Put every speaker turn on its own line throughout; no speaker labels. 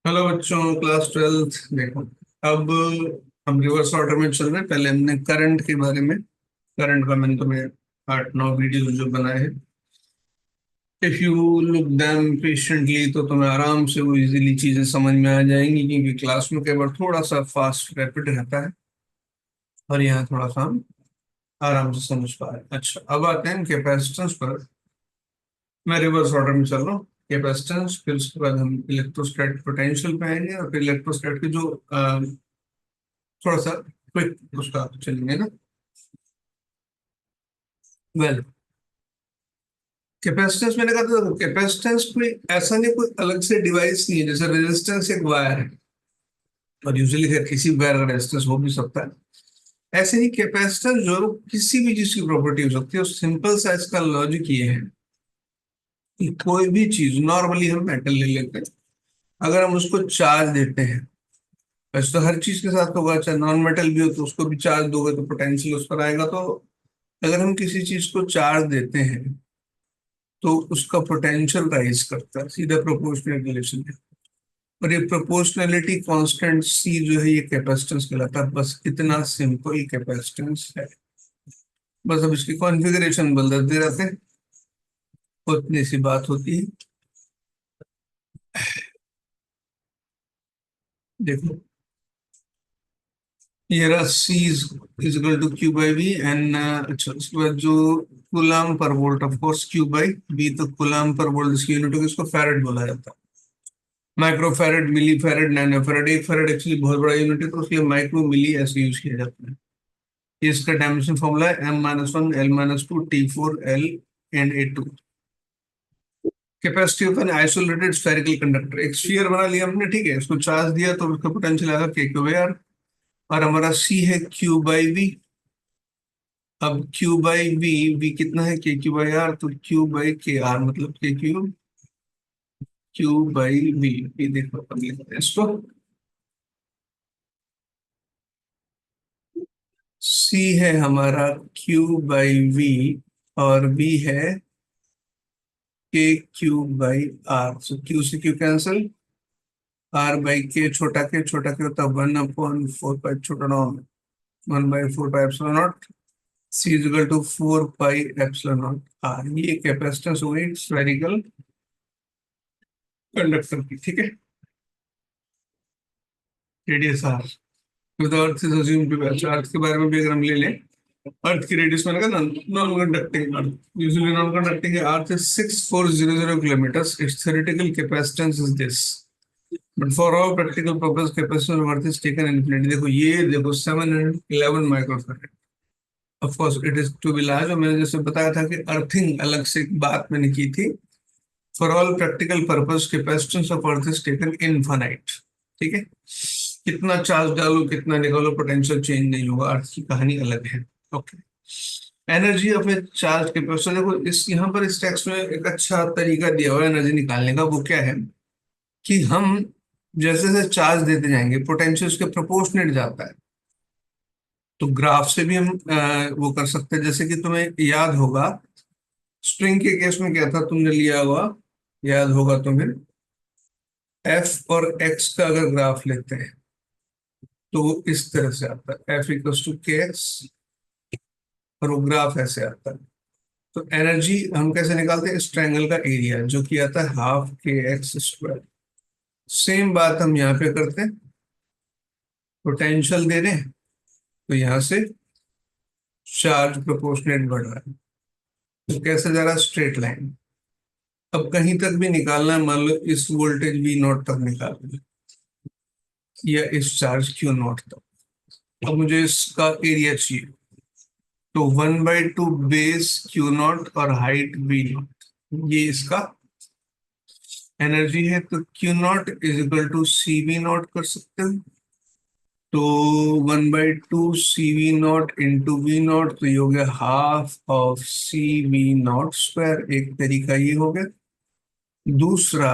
Hello बच्चों, class 12th देखो। अब हम रिवर्स ऑर्डर में चल रहे हैं। पहले हमने करंट के बारे में, करंट का मैंने तुम्हें 8-9 वीडियो जो बनाए हैं, if you look them patiently तो तुम्हें आराम से वो इजीली चीजें समझ में आ जाएंगी, क्योंकि क्लास में कई बार थोड़ा सा फास्ट रैपिड रहता है और यहाँ थोड़ा सा हम आराम से समझ पा रहे हैं। अच्छा, अब आते हैं कैपेसिटेंस पर। मैं रिवर्स ऑर्डर में चल रहा हूँ। कैपेसिटेंस, फिर उसके बाद हम इलेक्ट्रोस्टैटिक पोटेंशियल पे आएंगे और फिर इलेक्ट्रोस्टैटिक की जो थोड़ा सा क्विक उसका चलेंगे ना। वेल, कैपेसिटेंस मैंने कहा था, कैपेसिटेंस कोई ऐसा नहीं, कोई अलग से डिवाइस नहीं है। जैसे रेजिस्टेंस एक वायर है, और यूजुअली खैर किसी वायर का रेजिस्टेंस हो भी सकता है। ऐसे ही कैपेसिटेंस जो किसी भी चीज की प्रॉपर्टी हो सकती है। और सिंपल सा इसका लॉजिक ये है कि कोई भी चीज, नॉर्मली हम मेटल ले लेते हैं, अगर हम उसको चार्ज देते हैं, वैसे तो हर चीज के साथ होगा, चाहे नॉन मेटल भी हो तो उसको भी चार्ज दोगे तो पोटेंशियल उस पर आएगा। तो अगर हम किसी चीज को चार्ज देते हैं तो उसका पोटेंशियल राइज करता है, सीधा प्रोपोर्शनल रिलेशन है। और ये प्रोपोर्शनैलिटी कांस्टेंट सी जो है, ये कैपेसिटेंस कहलाता है। बस इतना सिंपल कैपेसिटेंस है। बस अब इसकी कॉन्फ़िगरेशन बदलते रहते हैं, उतनी सी बात होती है। देखो, ये रहा C is equal to Q by V and अच्छा, उसके बाद जो coulomb per volt, of course Q by V, तो कूलम पर वोल्ट इसकी यूनिट होगी, इसको फैरेड बोला जाता है। Micro farad, milli farad, nano farad. एक फैरेड एक्चुअली बहुत बड़ा यूनिट है, तो उसके माइक्रो मिली ऐसे यूज किया जाता है। ये इसका डायमेंशन फॉर्मूला है M-1 L-2 T4 L and A2। Capacity of an isolated spherical conductor, एक स्फीयर बना लिया हमने, ठीक है, उसको चार्ज दिया तो उसका पोटेंशियल आएगा K क्यू बाई आर। और हमारा C है Q बाई V। अब Q बाई V कितना है, K क्यू बाई आर, तो Q बाई के आर मतलब Q बाई V। ये देखो अपन लिखते हैं इसको। C है हमारा Q बाई V और V है K Q by R. So Q से Q cancel, R by K, छोटा के होता है 1/4 पाई, छोटा ना 1/4 pi epsilon naught. C is equal to 4 pi epsilon naught R. ये कैपेसिटेंस हो गई स्फेरिकल कंडक्टर की, ठीक है। Radius R, with earth is assumed to be, earth के बारे में भी अगर हम ले लें, अर्थ की रेडियस मैंने कहा non conducting earth, usually non conducting earth is 6400 kilometre. Its theoretical capacitance is this, but for all practical purpose capacitance of earth is taken infinity. देखो, ये देखो 711 microfarad. Of course it is to be large. और मैंने जैसे बताया था कि earthing अलग से एक बात मैंने की थी। For all practical purpose capacitance of earth is taken infinite, ठीक है। कितना चार्ज डालो, कितना निकालो, पोटेंशियल चेंज नहीं होगा। अर्थ की कहानी अलग है। Okay, energy of A charge capacitor. देखो, इस यहाँ पर इस टेक्स्ट में एक अच्छा तरीका दिया हुआ है एनर्जी निकालने का। वो क्या है कि हम जैसे जैसे चार्ज देते जाएंगे, पोटेंशियल उसके प्रोपोर्शनेट जाता है। तो ग्राफ से भी हम वो कर सकते हैं। जैसे कि तुम्हें याद होगा, स्ट्रिंग के केस में क्या था, तुमने लिया हुआ, याद होगा तुम्हें, एफ और एक्स का अगर ग्राफ लेते हैं तो वो इस तरह से आता है, एफ इक्वल्स टू के एक्स, और वो ग्राफ ऐसे आता है। तो एनर्जी हम कैसे निकालते हैं, इस ट्रायंगल का एरिया जो कि आता है हाफ के एक्स स्क्वायर। सेम बात हम यहाँ पे करते हैं, पोटेंशियल दे रहे हैं तो यहाँ से चार्ज प्रोपोर्शनेट बढ़ रहा है। तो कैसे जा रहा है, स्ट्रेट लाइन। अब कहीं तक भी निकालना है, मान लो इस वोल्टेज V नॉट तक निकालना है, या इस चार्ज Q नॉट तक। अब मुझे इसका एरिया चाहिए, तो 1/2 बेस Q नॉट और हाइट V नॉट, ये इसका एनर्जी है। तो Q naught is equal to C V naught कर सकते हैं। तो 1/2 C V naught into V naught, तो ये हो गया half of C V naught square. एक तरीका ये हो गया। दूसरा,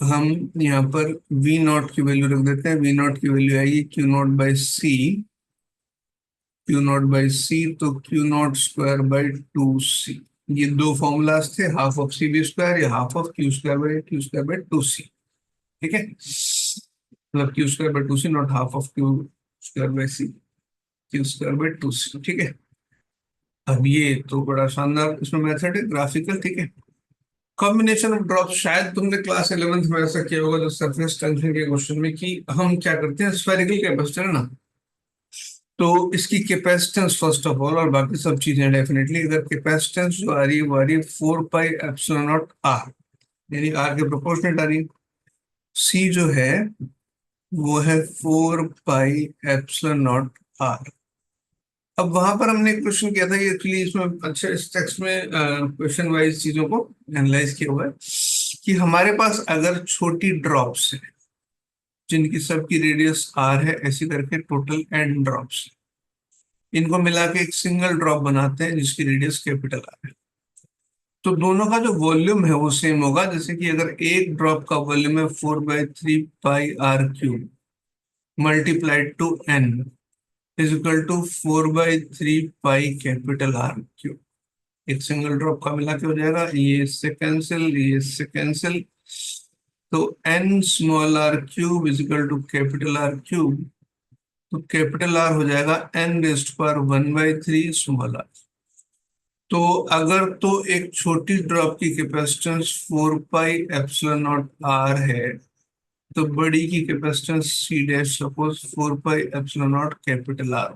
हम यहाँ पर वी नॉट की वैल्यू रख देते हैं। वी नॉट की वैल्यू आएगी Q naught by C, Q naught by C, तो Q not square by 2C। ये दो फॉर्मूलाज थे, half of C B square या half of Q square by 2C, ठीक है। मतलब Q square by two C, not half of Q square by C, Q square by two C. ठीक है, अब ये तो बड़ा शानदार इसमें मेथड है ग्राफिकल। ठीक है, कॉम्बिनेशन ऑफ ड्रॉप, शायद तुमने क्लास 11th में ऐसा किया होगा जो सरफेस टेंशन के क्वेश्चन में, कि हम क्या करते हैं, स्फेरिकल कैपेसिटर है ना, तो इसकी कैपेसिटेंस फर्स्ट ऑफ ऑल, और बाकी सब चीजें डेफिनेटली, अगर कैपेसिटेंस जो आ रही है वो आ रही है 4 पाई एप्सिलॉन नॉट आर, यानी आर के प्रोपोर्शनेट आ रही है। सी जो है वो है 4 पाई एप्सिलॉन नॉट आर। अब वहां पर हमने एक क्वेश्चन किया था, ये एक्चुअली इसमें अच्छा इस टेक्स्ट में क्वेश्चन वाइज चीजों को एनालाइज किया हुआ है, कि हमारे पास अगर छोटी ड्रॉप्स है जिनकी सबकी रेडियस आर है, ऐसी करके टोटल एन ड्रॉप्स, इनको मिला के एक सिंगल ड्रॉप बनाते हैं जिसकी रेडियस कैपिटल आर है, तो दोनों का जो वॉल्यूम है वो सेम होगा। जैसे कि अगर एक ड्रॉप का वॉल्यूम है 4/3 pi R cube multiplied to N is equal to 4/3 pi capital R cube. एक सिंगल ड्रॉप का मिला के हो जाएगा, ये इससे कैंसिल, ये इससे कैंसिल, तो N small R cube is equal to capital R cube, तो कैपिटल आर हो जाएगा एन रेस्ट पर 1/3 स्मॉल आर। तो अगर तो एक छोटी ड्रॉप की capacitance 4 pi epsilon naught R है, तो बड़ी की capacitance C dash suppose 4 pi epsilon naught capital R.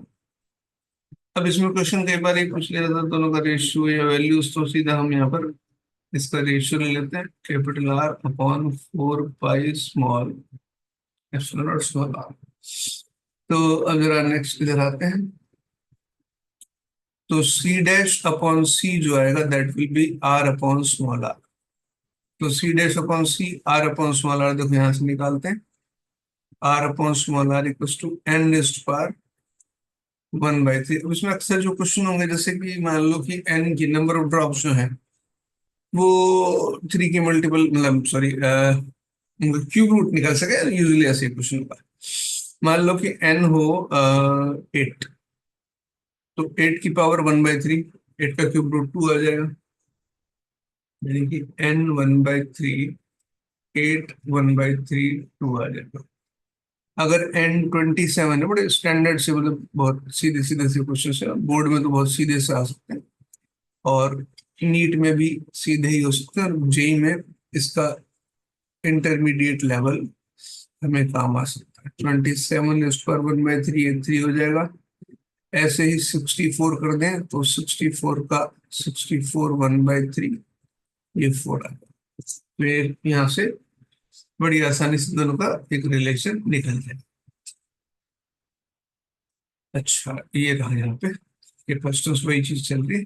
अब इसमें क्वेश्चन कई बार ये पूछ लिया जाता है दोनों का रेशियो या वैल्यूज, तो सीधा हम यहाँ पर इसका रेशियो ले लेते हैं, capital R upon 4 pi small epsilon naught small R. तो अब जरा नेक्स्ट इधर आते हैं, तो सी डैश अपॉन सी जो आएगा that will be R upon small R. तो C dash upon C, R upon small R, देखो यहां से निकालते हैं, R upon small R equals to N raised power 1/3। अब इसमें अक्सर जो क्वेश्चन होंगे, जैसे कि मान लो कि एन की नंबर ऑफ ड्रॉप्स जो है वो 3 की मल्टीपल, मतलब सॉरी क्यूब रूट निकल सके, यूजुअली ऐसे क्वेश्चन होगा। मान लो कि एन हो 8, तो 8 की पावर 1/3, 8 का क्यूब रूट 2 आ जाएगा, यानी कि एन 1/3, 8 1/3 2 आ जाएगा। अगर एन 27 है, बड़े स्टैंडर्ड से, मतलब बहुत सीधे सीधे से क्वेश्चन है, बोर्ड में तो बहुत सीधे से आ सकते हैं, और नीट में भी सीधे ही हो सकते हैं, और जेई में इसका इंटरमीडिएट लेवल हमें काम आ सकता है। 27 इस पर 1/3 3 हो जाएगा। ऐसे ही 64 कर दें तो 64 का 64 1/3, ये 4 आएगा। फिर यहाँ से बड़ी आसानी से दोनों का एक रिलेशन निकल जाए। अच्छा, ये रहा यहाँ पे, ये क्वेश्चंस वही चीज चल रही है।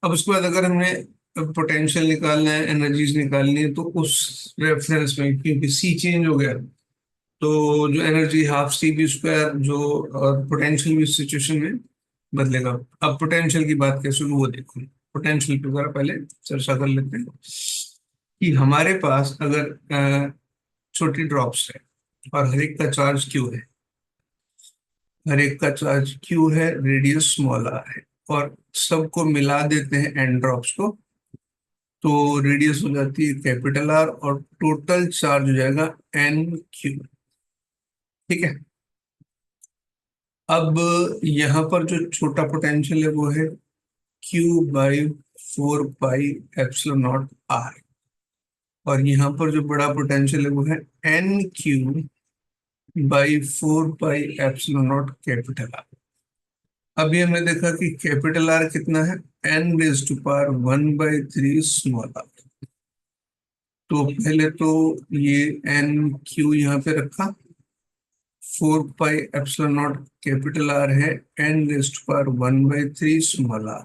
अब उसके बाद अगर हमें पोटेंशियल निकालना है, एनर्जीज निकालनी है, तो उस रेफरेंस में क्योंकि सी चेंज हो गया, तो जो energy half C B square जो, और पोटेंशियल भी इस सिचुएशन में बदलेगा। अब पोटेंशियल की बात कैसे होगी वो देखो, पोटेंशियल पे जरा पहले चर्चा कर लेते हैं, कि हमारे पास अगर छोटी ड्रॉप्स है और हर एक का चार्ज क्यू है, हर एक का चार्ज क्यू है, रेडियस स्मॉल आर है, और सबको मिला देते हैं एन ड्रॉप्स को, तो रेडियस हो जाती है कैपिटल आर, और टोटल चार्ज हो जाएगा एन क्यू। ठीक है, अब यहाँ पर जो छोटा पोटेंशियल है वो है Q by 4 pi epsilon naught R, और यहाँ पर जो बड़ा पोटेंशियल है वो है N Q by 4 pi epsilon naught capital R. अभी हमने देखा कि कैपिटल आर कितना है, N raise to power 1/3 small R. तो पहले तो ये एन क्यू यहाँ पे रखा, 4 pi epsilon naught capital R है N raise to power 1/3 small R.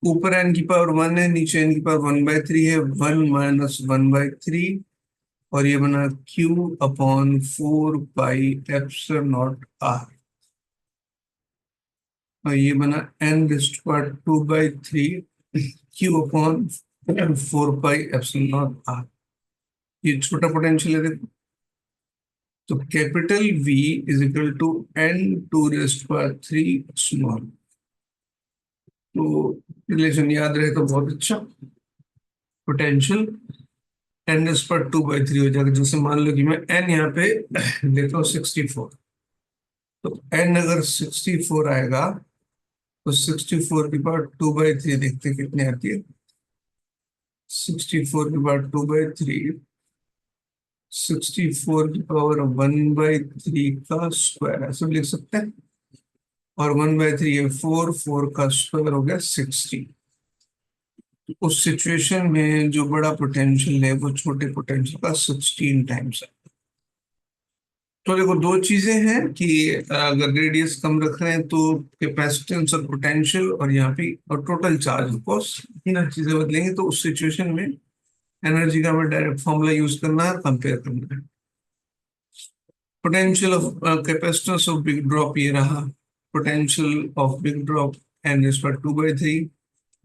ऊपर एन की पावर 1 है, नीचे एन की पावर 1/3 है, 1 माइनस 1/3, और ये बना Q upon 4 pi epsilon naught R, और ये बना एन रेस्ट पर 2/3 Q upon 4 pi epsilon naught R. ये छोटा पोटेंशियल है देखो, तो capital V is equal to n2 raised पर 3 स्मॉल। तो रिलेशन याद रहे तो बहुत अच्छा। पोटेंशियल एन इस पर 2/3 हो जाएगा। जैसे मान लो कि मैं एन यहाँ पे लेता हूँ 64, तो एन अगर 64 आएगा तो 64 की पावर 2/3 देखते हैं कितने आती है। 64 की पावर 2/3, 64 की पावर 1/3 का स्क्वायर ऐसे भी लिख सकते हैं। और 1/3 है 4, 4 का स्क्वायर हो गया 60। उस सिचुएशन में जो बड़ा पोटेंशियल है वो छोटे पोटेंशियल का 16 टाइम्स है। तो देखो दो चीजें हैं कि अगर रेडियस कम रख रहे हैं तो कैपेसिटेंस और पोटेंशियल, और यहाँ पे और टोटल चार्ज ऑफ कोर्स, तीन चीजें बदलेंगी। तो उस सिचुएशन में एनर्जी का हमें डायरेक्ट फॉर्मूला यूज करना है, कंपेयर करना है। Potential of capacitance of big drop ये रहा, potential of big drop an is पर 2/3।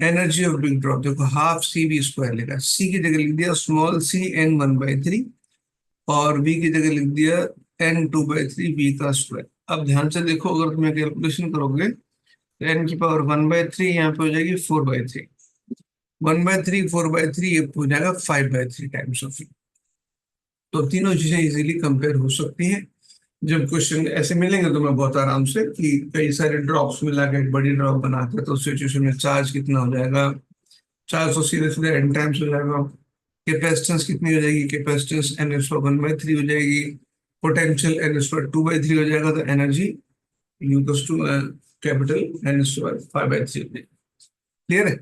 एनर्जी ऑफ बिग ड्रॉप देखो हाफ सी वी स्क्वायर लेगा, सी की जगह लिख दिया स्मॉल सी एन 1/3, और v की जगह लिख दिया n 2/3 v का स्क्वायर। अब ध्यान से देखो, अगर तुम्हें कैलकुलेशन करोगे तो n की पावर 1/3 यहाँ पे हो जाएगी 4/3, 1/3 4/3 ये हो जाएगा 5/3 टाइम्स ऑफ। तो तीनों चीजें इजीली कंपेयर हो सकती हैं। जब क्वेश्चन ऐसे मिलेंगे तो मैं बहुत आराम से कि कई सारे ड्रॉप्स मिला के एक बड़ी ड्रॉप बनाते हैं, तो उस सिचुएशन में चार्ज कितना हो जाएगा, चार्ज तो सीधे सीधे n टाइम्स हो जाएगा। कैपेसिटेंस कितनी हो जाएगी, कैपेसिटेंस एन इज पर 1/3 हो जाएगी, पोटेंशियल एन इज पर 2/3 हो जाएगा, तो energy U two capital N is पर 5/3 हो जाएगी। क्लियर है?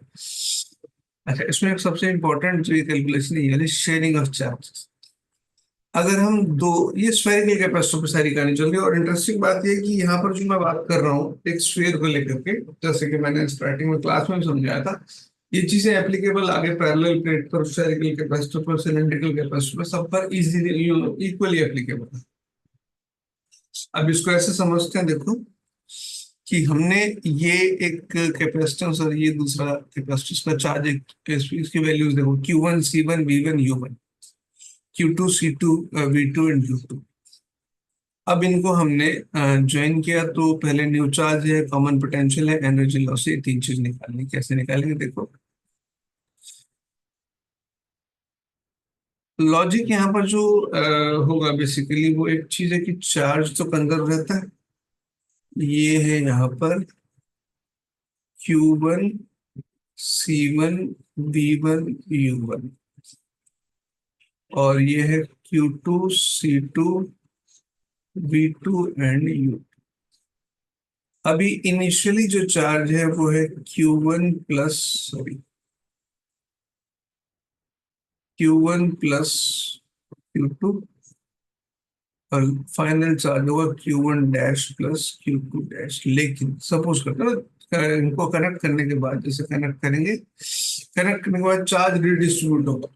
अच्छा, इसमें एक सबसे इंपॉर्टेंट जो कैलकुलेशन है ये शेयरिंग ऑफ चार्जेस। अगर हम दो, ये स्फेरिकल कैपेसिटर पे सारी कहानी चल रही है, और इंटरेस्टिंग बात ये है कि यहाँ पर जो मैं बात कर रहा हूँ एक स्फीयर को लेकर के, जैसे कि मैंने स्टार्टिंग में क्लास में समझाया था, ये चीजें एप्लीकेबल आगे पैरेलल प्लेट पर, स्फेरिकल कैपेसिटर पर, सिलेंड्रिकल कैपेसिटर पर, सब पर इजीली इक्वली एप्लीकेबल है। अब इसको ऐसे समझते हैं, देखो कि हमने ये एक कैपेसिटेंस और ये दूसरा कैपेसिटेंस का चार्ज, एक इसकी वैल्यूज देखो Q1 C1 V1 U1, Q2 C2 V2 and U2। अब इनको हमने ज्वाइन किया तो पहले न्यू चार्ज है, कॉमन पोटेंशियल है, एनर्जी लॉस है, ये तीन चीज निकालनी। कैसे निकालेंगे देखो, लॉजिक यहाँ पर जो होगा बेसिकली वो एक चीज है कि चार्ज तो कंजर्व रहता है। ये है यहाँ पर Q1 C1 V1 U1, और ये है Q2 C2 V2 and U। अभी इनिशियली जो चार्ज है वो है Q1 plus, sorry, Q1 plus Q2, और फाइनल चार्ज होगा Q1 dash plus Q2 dash. लेकिन सपोज करते हैं इनको कनेक्ट करने के बाद, जैसे कनेक्ट करेंगे, कनेक्ट करने के बाद चार्ज रिडिस्ट्रीब्यूट होगा।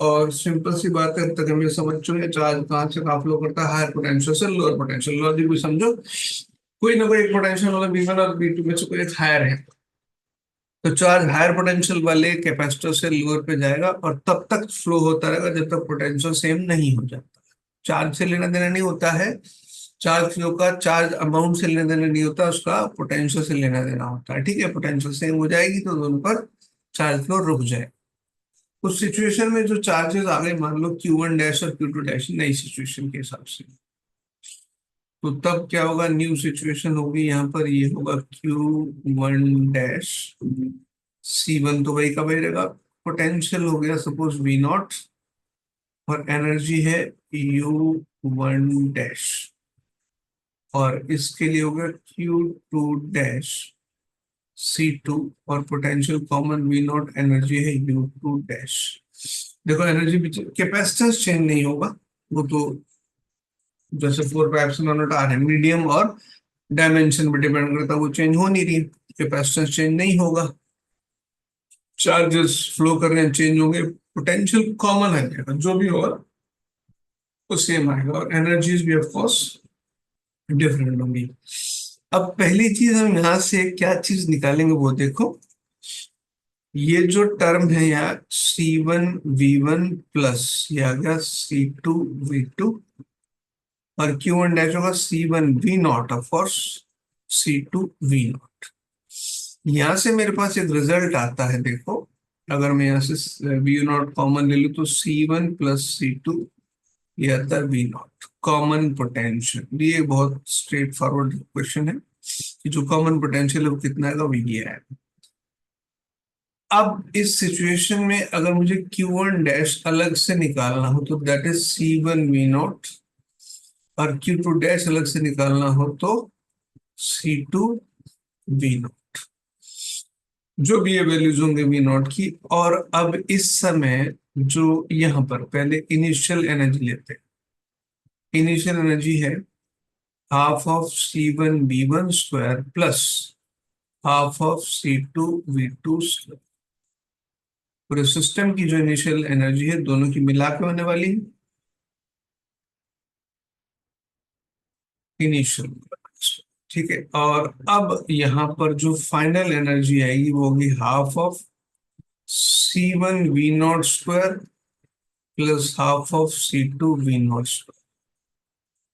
और सिंपल सी बात है, अब तक हमें समझ चुके हैं चार्ज कहाँ से कहाँ फ्लो करता है, हायर पोटेंशियल से लोअर पोटेंशियल। लॉजिक भी समझो, कोई ना कोई एक पोटेंशियल वाला V1 और V2 में से कोई एक हायर है, तो चार्ज हायर पोटेंशियल वाले कैपेसिटर से लोअर पे जाएगा और तब तक फ्लो होता रहेगा जब तक पोटेंशियल सेम नहीं हो जाता। चार्ज से लेना देना नहीं होता है, चार्ज फ्लो का चार्ज अमाउंट से लेना देना नहीं होता, उसका पोटेंशियल से लेना देना होता है। ठीक है, पोटेंशियल सेम हो जाएगी तो दोनों पर चार्ज फ्लो रुक जाए। उस सिचुएशन में जो चार्जेस आ गए, मान लो Q1 डैश और Q2 डैश, नई सिचुएशन के हिसाब से, तो तब क्या होगा, न्यू सिचुएशन होगी यहाँ पर, ये होगा Q1 डैश C1, तो वही का वही रहेगा। पोटेंशियल हो गया सपोज V0, और एनर्जी है U1 डैश, और इसके लिए होगा Q2 डैश C2, और पोटेंशियल कॉमन V0, एनर्जी है U2 डैश। देखो एनर्जी, कैपेसिटेंस चेंज नहीं होगा, वो तो जैसे 4 पाइप्स आ रहे, मीडियम और डायमेंशन पर डिपेंड करता है, वो चेंज हो नहीं रही, कैपेसिटेंस चेंज नहीं होगा, चार्जेस फ्लो कर रहे हैं चेंज होंगे, पोटेंशियल कॉमन है, जो भी होगा वो सेम आएगा, और एनर्जीज भी ऑफ कोर्स डिफरेंट होंगी। अब पहली चीज हम यहाँ से क्या चीज निकालेंगे वो देखो, ये जो टर्म है यहाँ C1 V1 प्लस ये आ गया C2 V2, और Q1 डैश होगा C1 V0 of course C2 V0। यहां से मेरे पास एक रिजल्ट आता है, देखो अगर मैं यहाँ से वी नॉट कॉमन ले लूँ तो C1 प्लस C2, ये आता है वी नॉट कॉमन पोटेंशियल। ये बहुत स्ट्रेट फॉरवर्ड क्वेश्चन है कि जो कॉमन पोटेंशियल है वो कितना आएगा, वो ये है। अब इस सिचुएशन में अगर मुझे Q1 डैश अलग से निकालना हो तो that is C1 we not, और Q2 डैश अलग से निकालना हो तो C2 वी नॉट। जो भी ये वैल्यूज होंगे वी नॉट की। और अब इस समय जो यहाँ पर पहले इनिशियल एनर्जी लेते हैं, इनिशियल एनर्जी है half of C1 V1 square plus half of C2 V2 square. पूरे सिस्टम की जो इनिशियल एनर्जी है दोनों की मिला के होने वाली है इनिशियल। ठीक है, और अब यहाँ पर जो फाइनल एनर्जी आएगी वो होगी half of C1 V0 square plus half of C2 V0 square.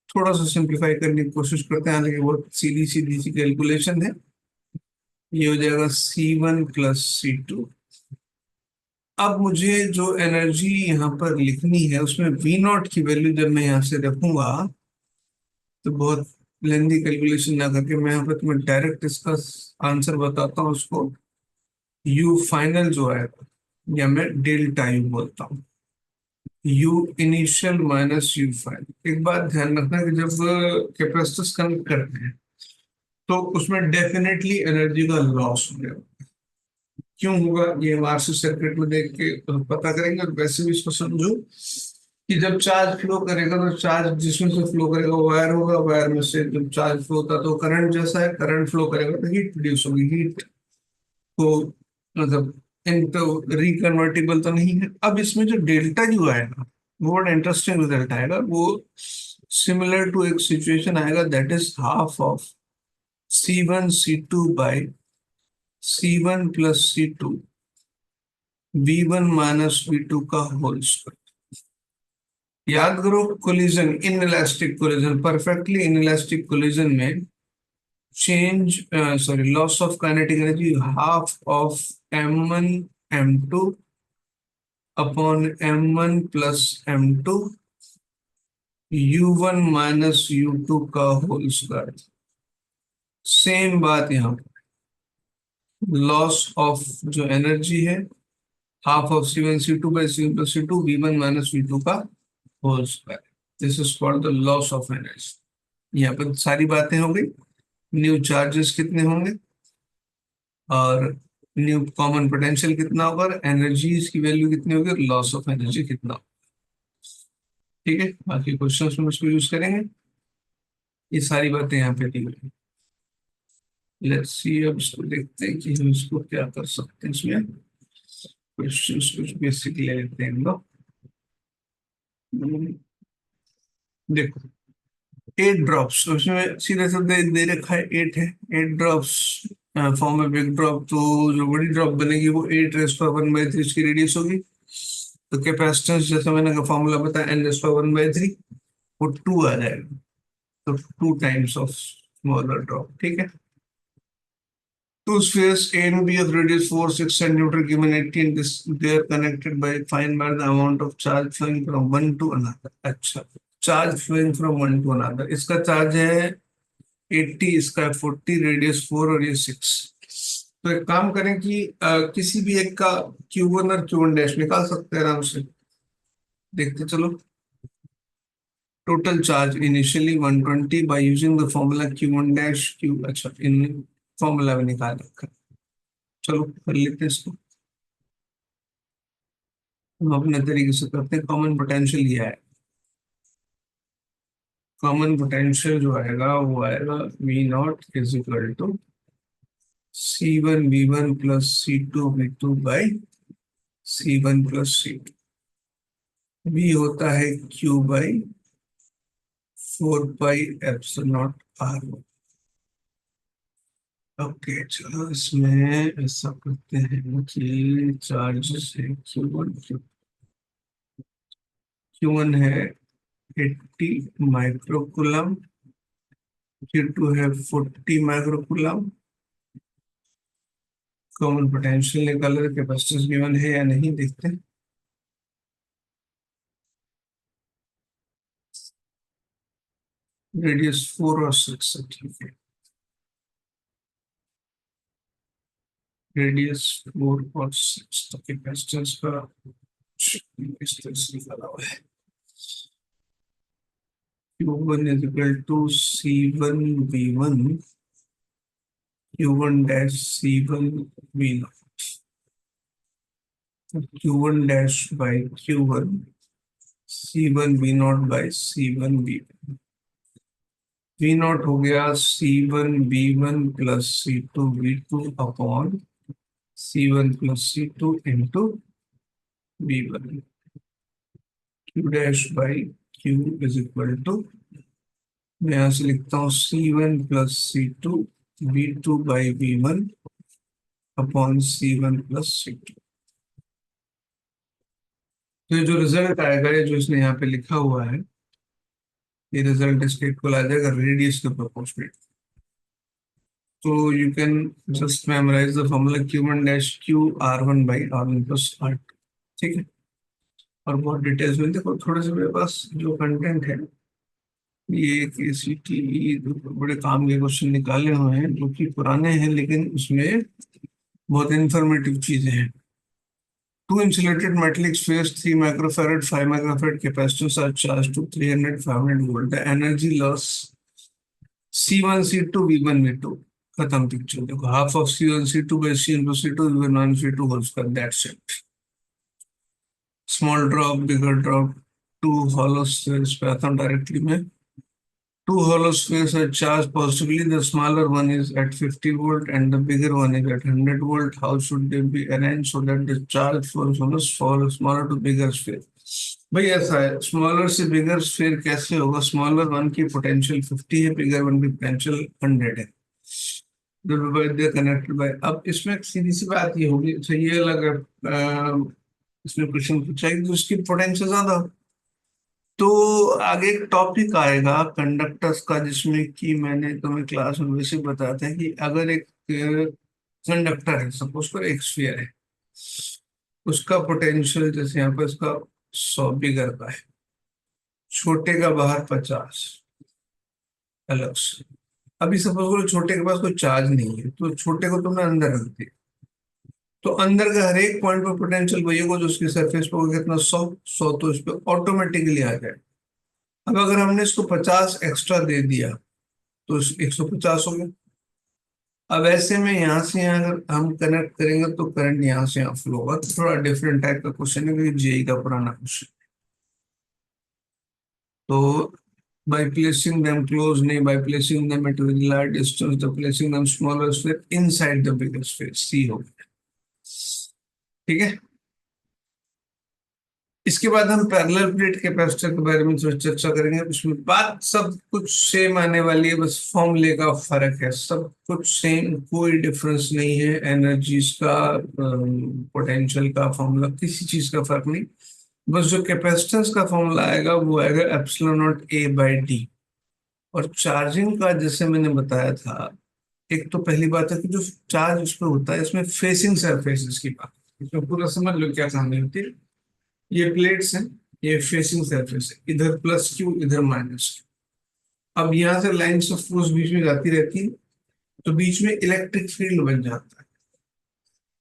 थोड़ा सा सिंप्लीफाई करने की कोशिश करते हैं, हालांकि बहुत सीधी सीधी सी कैलकुलेशन है। ये हो जाएगा C1 प्लस C2। अब मुझे जो एनर्जी यहाँ पर लिखनी है उसमें वी नॉट की वैल्यू जब मैं यहाँ से रखूंगा तो बहुत लेंदी कैलकुलेशन ना करके मैं यहाँ पर तुम्हें डायरेक्ट इसका आंसर बताता हूँ। उसको यू फाइनल जो आएगा, या मैं डेल्टा यू बोलता हूँ, you initial minus you final. एक बात ध्यान रखना कि जब कैपेसिटर्स कनेक्ट करते हैं तो उसमें डेफिनेटली एनर्जी का लॉस हो जाएगा। क्यों होगा ये हम आरसी सर्किट में देख के पता करेंगे। और वैसे भी इसको समझो कि जब चार्ज फ्लो करेगा तो चार्ज जिसमें से फ्लो करेगा वो वायर होगा, वायर में से जब चार्ज फ्लो होता है तो करंट जैसा है, करंट फ्लो करेगा तो हीट प्रोड्यूस होगी। हीट को मतलब इनका रिकन्वर्टिबल तो नहीं है। अब इसमें जो डेल्टा जो आएगा वो बड़ा इंटरेस्टिंग रिजल्ट आएगा। वो सिमिलर टू एक सिचुएशन आएगा that is half of C1 C2 by C1 plus C2 V1 minus V2 का होल स्क्वायर। याद करो collision, inelastic collision, perfectly inelastic collision में change sorry loss of kinetic energy half of M1 M2 upon M1 plus M2 U1 minus U2 का whole square. Same बात यहाँ, loss of जो energy है half of C1 C2 by C1 plus C2 V1 minus V2 का whole square. This is called the loss of energy. यहाँ पर सारी बातें हो गई। न्यू चार्जेस कितने होंगे और न्यू कॉमन पोटेंशियल कितना होगा और एनर्जीज की वैल्यू कितनी होगी और लॉस ऑफ एनर्जी कितना होगा। ठीक है, बाकी क्वेश्चंस में उसको यूज करेंगे। ये सारी बातें यहाँ पे दी हुई। लेट्स सी, अब इसको देखते हैं कि हम इसको क्या कर सकते हैं। इसमें क्वेश्चंस कुछ बेसिक ले लेते हैं हम लोग। देखो 8 ड्रॉप्स, उसमें सीधे से दे रखा है 8 है। 8 ड्रॉप्स फॉर्म में बिग ड्रॉप, तो जो बड़ी ड्रॉप बनेगी वो 8 रेज़ टू 1/3 इसकी रेडियस होगी। तो कैपेसिटेंस जैसा मैंने फॉर्मूला बताया n⁻⁴ वो 2 आ जाएगा। तो 2 टाइम्स ऑफ स्मॉलर ड्रॉप। ठीक है, two spheres A and B of radius 4, 6 centimeter given 18, this they are connected by find by the amount of charge flowing from one to another। अच्छा, charge flowing from one to another, इसका charge है 80, इसका 40, radius 4 और ये 6। तो एक काम करें कि किसी भी एक का Q1 और Q1 डैश निकाल सकते हैं आराम से। देखते चलो। Total charge initially 120 by using the formula Q1 dash Q, अच्छा इन फॉर्मूला में निकाल रखा है। चलो कर लेते हैं इसको हम अपने तरीके से करते हैं। कॉमन पोटेंशियल ये है, कॉमन पोटेंशियल जो आएगा वो आएगा V naught is equal to C1 V1 प्लस C2 V2 by C1 plus C2। V होता है Q by 4 pi epsilon R। Okay चलो इसमें ऐसा करते हैं कि चार्जेस है Q1 है 80 माइक्रोकुलम, Q2 है 40 माइक्रोकुलम, कॉमन पोटेंशियल निकाले, कैपेसिटेंस गिवन है या नहीं देखते हैं। रेडियस 4 और 6 है, ठीक है। रेडियस 4 और 6 तो कैपेसिटेंस का इस तरह से निकाला हुआ है। Q1 is equal to C1 V1 Q1 dash C1 V0 Q1 dash by Q1 C1 V0 by C1 V1 V0 हो गया C1 V1 plus C2 V2 upon C1 plus C2 into V1 Q dash by Q is equal to, मैं यहाँ से लिखता हूँ C1 plus C2 V2 by V1 upon C1 plus C2। तो ये जो रिजल्ट आएगा, ये जो इसने यहाँ पे लिखा हुआ है, ये रिजल्ट इसके इक्वल आ जाएगा रेडियस के प्रोपोर्शनल। तो you can just memorise the formula Q1 dash Q R1 by R1 plus R2, ठीक है। और बहुत डिटेल्स में देखो, थोड़े से मेरे पास जो कंटेंट है, ये KCT बड़े काम के क्वेश्चन निकाले हुए हैं जो कि पुराने हैं, लेकिन उसमें बहुत इंफॉर्मेटिव चीजें हैं। Two insulated metallic spheres, 3 microfarad, 5 microfarad capacitors are charged to 300, 500 volt. The energy loss C1, C2, V1, V2. खत्म पिक्चर देखो, half of C1, C2 by C1 plus C2, V1, C2 whole square. That's it. Small drop, bigger drop, two hollow spheres पे आता हूँ directly में। Two hollow spheres are charged positively. The smaller one is at 50 volt and the bigger one is at 100 volt. How should they be arranged so that the charge flows from the smaller to bigger sphere? भाई ऐसा है, smaller से बिगर sphere कैसे होगा? Smaller one की potential 50 है, bigger one की potential 100 है। कनेक्टेड बाय, अब इसमें सीधी सी बात ये होगी, अच्छा ये अलग है, इसमें क्वेश्चन पूछा है तो उसकी पोटेंशियल ज्यादा हो, तो आगे एक टॉपिक आएगा कंडक्टर्स का, जिसमें कि मैंने तुम्हें क्लास में वैसे बताया था कि अगर एक कंडक्टर है, सपोज कर एक स्फीयर है, उसका पोटेंशियल जैसे यहाँ पर इसका 100 बिगर का है, छोटे का बाहर 50 अलग से। अभी सपोज करो छोटे के पास कोई चार्ज नहीं है, तो छोटे को तुमने अंदर रख दिया, तो अंदर का हर एक पॉइंट पर पोटेंशियल वही होगा जो उसकी सरफेस पर होगा, कितना 100 तो इस पर ऑटोमेटिकली आ जाए। अब अगर हमने इसको 50 एक्स्ट्रा दे दिया तो 150 हो गया। अब ऐसे में यहाँ से यहाँ अगर हम कनेक्ट करेंगे तो करंट यहाँ से यहाँ फ्लो होगा। तो थोड़ा डिफरेंट टाइप का क्वेश्चन है, क्योंकि जेई का पुराना क्वेश्चन। तो by placing them close, नहीं, by placing them at very large distance, the placing them smaller sphere inside the bigger sphere, C हो गया, ठीक है। इसके बाद हम पैरेलल प्लेट कैपेसिटर के बारे में थोड़ी चर्चा करेंगे। उसमें बात सब कुछ सेम आने वाली है, बस फॉर्मूले का फर्क है, सब कुछ सेम, कोई डिफरेंस नहीं है। एनर्जीज का, पोटेंशियल का फॉर्मूला, किसी चीज का फर्क नहीं। बस जो कैपेसिटेंस का फॉर्मूला आएगा वो आएगा epsilon not A by D। और चार्जिंग का जैसे मैंने बताया था, एक तो पहली बात है कि जो चार्ज उस पर होता है, इसमें फेसिंग सरफेसेस की बात, इसमें पूरा समझ लो क्या कहानी होती है। ये प्लेट्स हैं, ये फेसिंग सरफेस है, इधर प्लस क्यू, इधर माइनस क्यू। अब यहाँ से लाइन्स ऑफ फोर्स बीच में जाती रहती है, तो बीच में इलेक्ट्रिक फील्ड बन जाता है।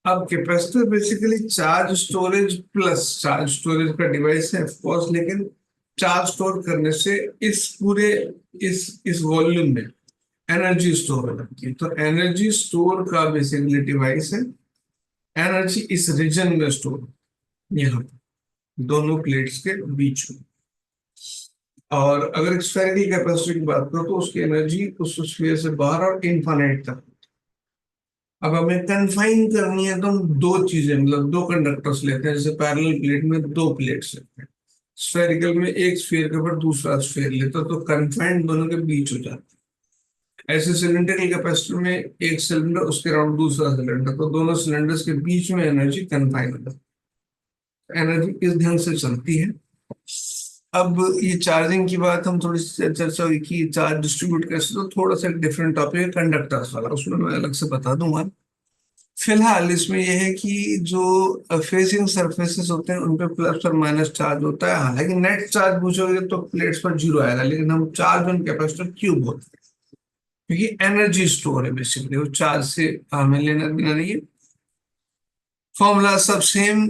अब capacitor basically charge storage plus charge storage का डिवाइस है ऑफकोर्स, लेकिन चार्ज स्टोर करने से इस पूरे इस वॉल्यूम में एनर्जी स्टोर हो जाती है। तो एनर्जी स्टोर का बेसिकली डिवाइस है, एनर्जी इस रीजन में स्टोर यहाँ दोनों प्लेट्स के बीच में। और अगर स्फेरिकल कैपेसिटर की बात करो तो उसकी एनर्जी उस स्फीयर से बाहर और इनफाइनाइट तक। अब हमें कन्फाइन करनी है तो हम दो चीजें, मतलब दो कंडक्टर्स लेते हैं, जैसे पैरेलल प्लेट में दो प्लेट्स लेते हैं, स्फेरिकल में एक स्फीयर के ऊपर दूसरा स्फीयर लेते हैं, तो कन्फाइंड दोनों के बीच हो जाता है। ऐसे सिलेंडरिकल कैपेसिटर में एक सिलेंडर, उसके अराउंड दूसरा सिलेंडर, तो दोनों सिलेंडर्स के बीच में एनर्जी कन्फाइन होता है। एनर्जी इस ढंग से चलती है। अब ये चार्जिंग की बात हम थोड़ी सी चर्चा हुई कि चार्ज डिस्ट्रीब्यूट कैसे, तो थोड़ा सा डिफरेंट टॉपिक है कंडक्टर्स वाला, उसमें मैं अलग से बता दूंगा। फिलहाल इसमें यह है कि जो फेसिंग सरफेसेस होते हैं उन पे प्लस और माइनस चार्ज होता है। हालांकि नेट चार्ज पूछोगे तो प्लेट्स पर जीरो आएगा, लेकिन हम चार्ज ऑन कैपेसिटर क्यों बोलते हैं? क्योंकि एनर्जी स्टोर है बेसिकली, वो चार्ज से हमें लेना देना नहीं है। फॉर्मूला सब सेम।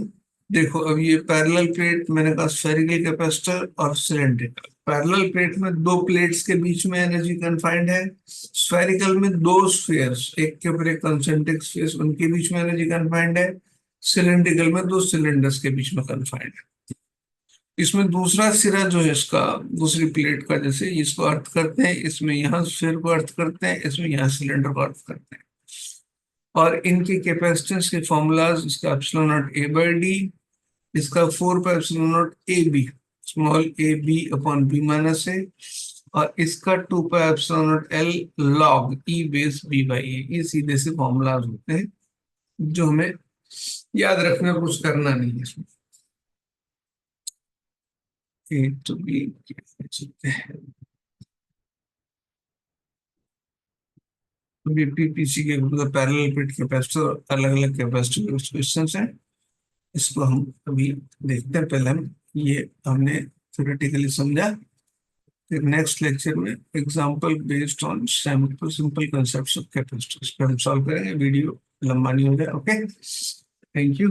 देखो अब ये पैरेलल प्लेट, मैंने कहा स्फेरिकल कैपेसिटर और सिलेंड्रिकल। पैरेलल प्लेट में दो प्लेट्स के बीच में एनर्जी कन्फाइंड है। स्फेरिकल में दो स्फीयर्स, एक के ऊपर एक कंसेंट्रिक स्पेस, उनके बीच में एनर्जी कन्फाइंड है। सिलेंड्रिकल में दो सिलेंडर्स के बीच में कन्फाइंड है। इसमें दूसरा सिरा जो है इसका, दूसरी प्लेट का, जैसे इसको अर्थ करते हैं, इसमें यहाँ स्फीयर को अर्थ करते हैं, इसमें यहाँ सिलेंडर को अर्थ करते हैं। और इनके कैपेसिटेंस के फॉर्मूलाज, इसका epsilon naught A by D, इसका 4 pi epsilon naught A B, small A B upon B minus A, और इसका 2 pi epsilon naught L log E base B by A. ये सीधे से फॉर्मूलाज होते हैं जो हमें याद रखना, कुछ करना नहीं है इसमें। ए टू बी बीपीपीसी के पैरेलल प्लेट कैपेसिटर, अलग अलग कैपेसिटर क्वेश्चंस हैं। इसको हम अभी देखते हैं। पहले हम ये हमने थ्योरेटिकली समझा, फिर नेक्स्ट लेक्चर में example based on simple simple concepts of capacitors पे हम सॉल्व करेंगे। वीडियो लंबा नहीं हो जाए। Okay, thank you.